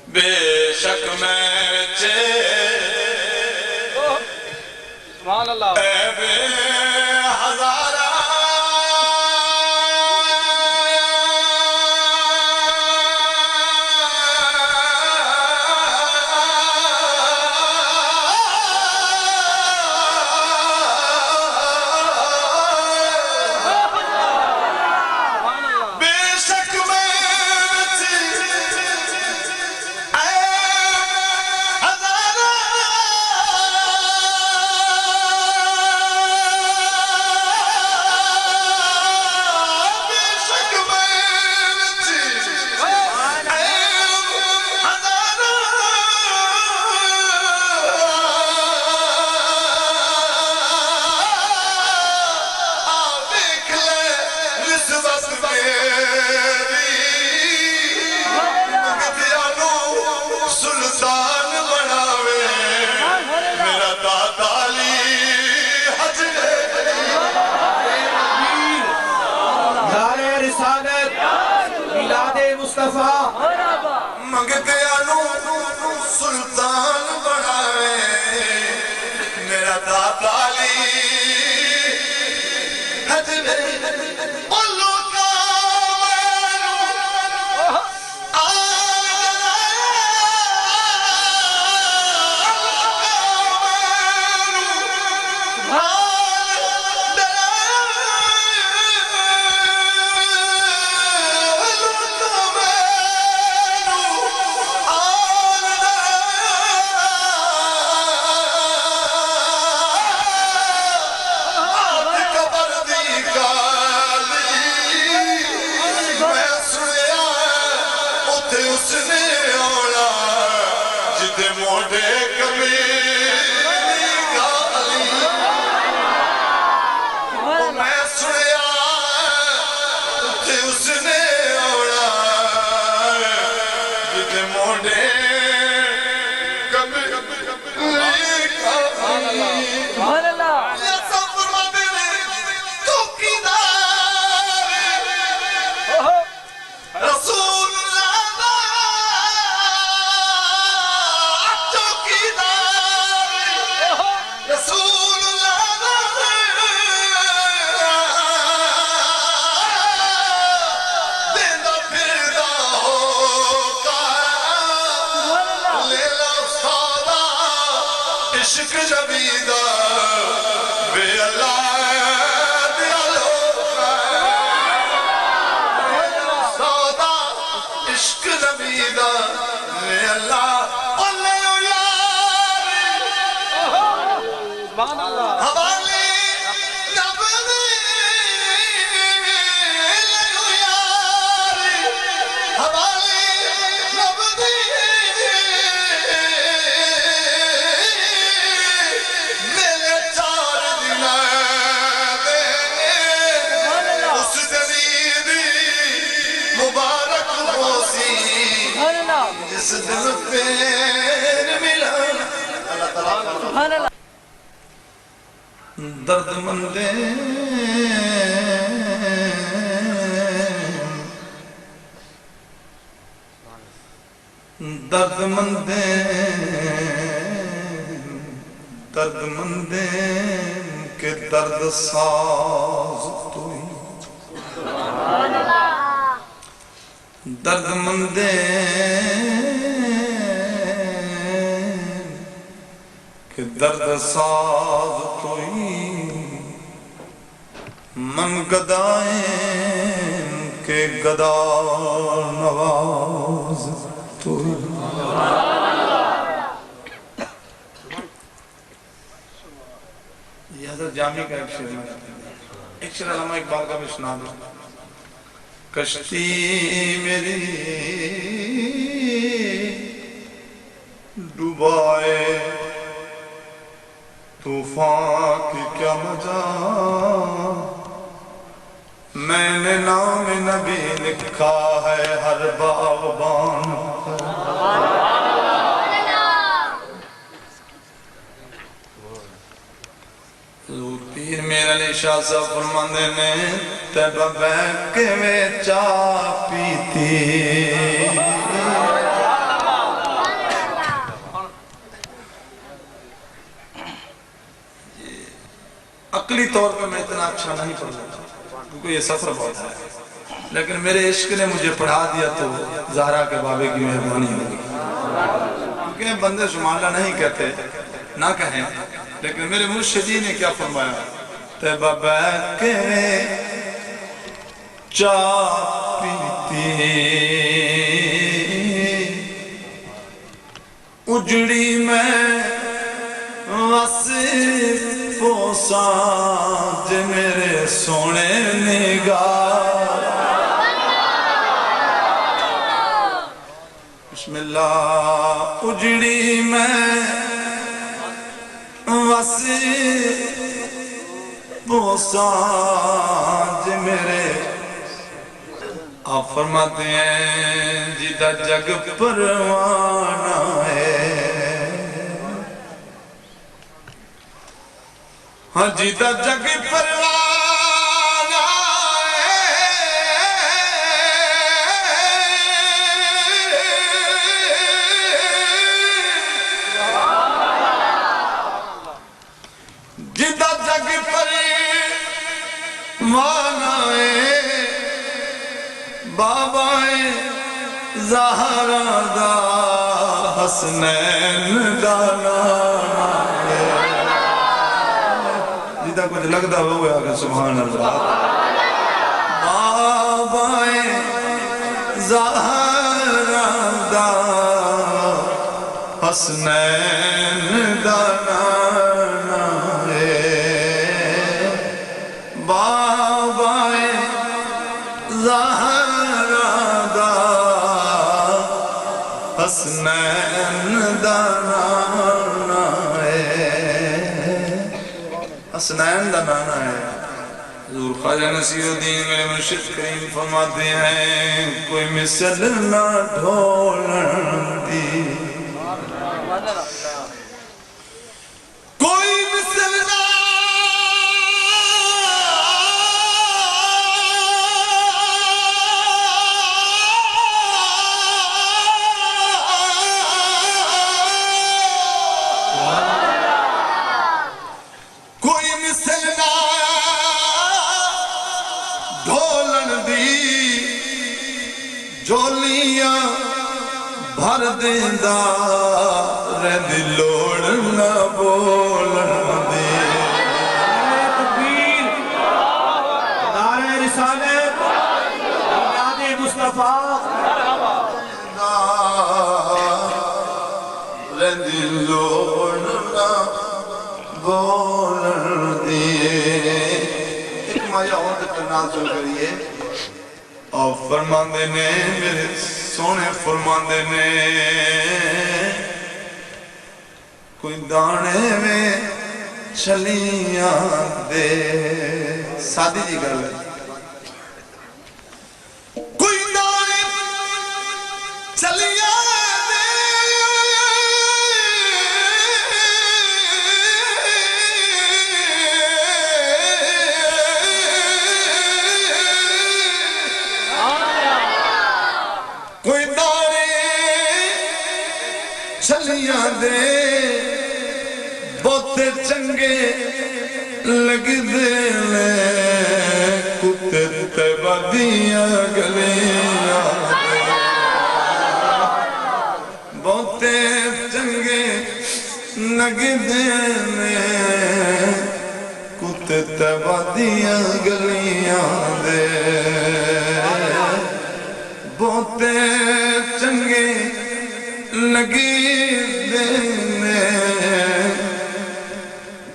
بے شک میں سبحان اللہ اے بے ہزارہ منگتے آنو سلطان بڑھاوے میرا دادا علی حجبے اللہ کا عشق جبیدہ بے اللہ دیالو سودا عشق جبیدہ بے اللہ اللہ یاری سبحان اللہ حوالی نبدی لگو یاری حوالی نبدی جس دل پیر ملا درد مندے درد مندے درد مندے کے درد ساز تو درد مندے کہ درد ساز توئی من گدائیں کہ گدا نواز توئی یہ حضرت جامعہ کا ایک شعر ایک شعر علامہ اقبال کا بھی سنا دو کشتی میری ڈوبائے طوفان کی کیا مجا میں نے نام نبی لکھا ہے ہر باغبان پر پیر میرا میر علی شاہ صاحب فرماندے نے تیبہ بیک میں چاہ پیتی عقلی طور پہ میں اتنا اچھا نہیں پڑھ سکتا کیونکہ یہ سفر بہت ہے، لیکن میرے عشق نے مجھے پڑھا دیا تو زہرا کے بابے کی مہربانی ہوگی، کیونکہ بندے شمالہ نہیں کہتے نہ کہیں، لیکن میرے مرشدی نے کیا فرمایا تیبہ بیک میں چاہ پیتی اجڑی میں وصف و سانج میرے سونے نگاہ بسم اللہ اجڑی میں وصف و سانج میرے آپ فرماتے ہیں جیدہ جگ پروانہ ہے ہاں جیدہ جگ پروانہ ہے جیدہ جگ پروانہ ہے بابا زہرا دا حسنین دا نانا ہے جیدہ کچھ لگتا ہوئے آگے سبحان اللہ بابا زہرا دا حسنین دا نانا ہے بابا زہرا دا حسنین دا نانا ہے حسنین دا نانا ہے حضور خواجہ نصیر الدین میرے مرشد کریم فرماتے ہیں کوئی مثل نہ ڈھولن دی کوئی مثل نہ ڈھولن دی جولیاں بھر دیندہ رہن دی لوڑ نہ بولن دی تکبیر نعرہ رسالت اولاد مصطفیٰ رہن دی لوڑ نہ بولن دی ایک مایا اور تک نازل کریے اور فرماندے نے میرے سونے فرماندے نے کوئی دانے میں چھلیاں دے سادی جی گل ہے کوئی دانے چھلیاں چھلیاں دے بہتے چنگے لگ دے لے کتے تیبہ دیاں گلیاں دے بہتے چنگے لگ دے لے کتے تیبہ دیاں گلیاں دے بہتے چنگے لگی دینے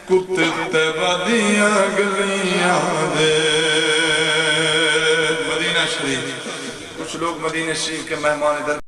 کتے تیبہ دیاں گلیاں دے مدینہ شریف کچھ لوگ مدینہ شریف کے مہمان ادھر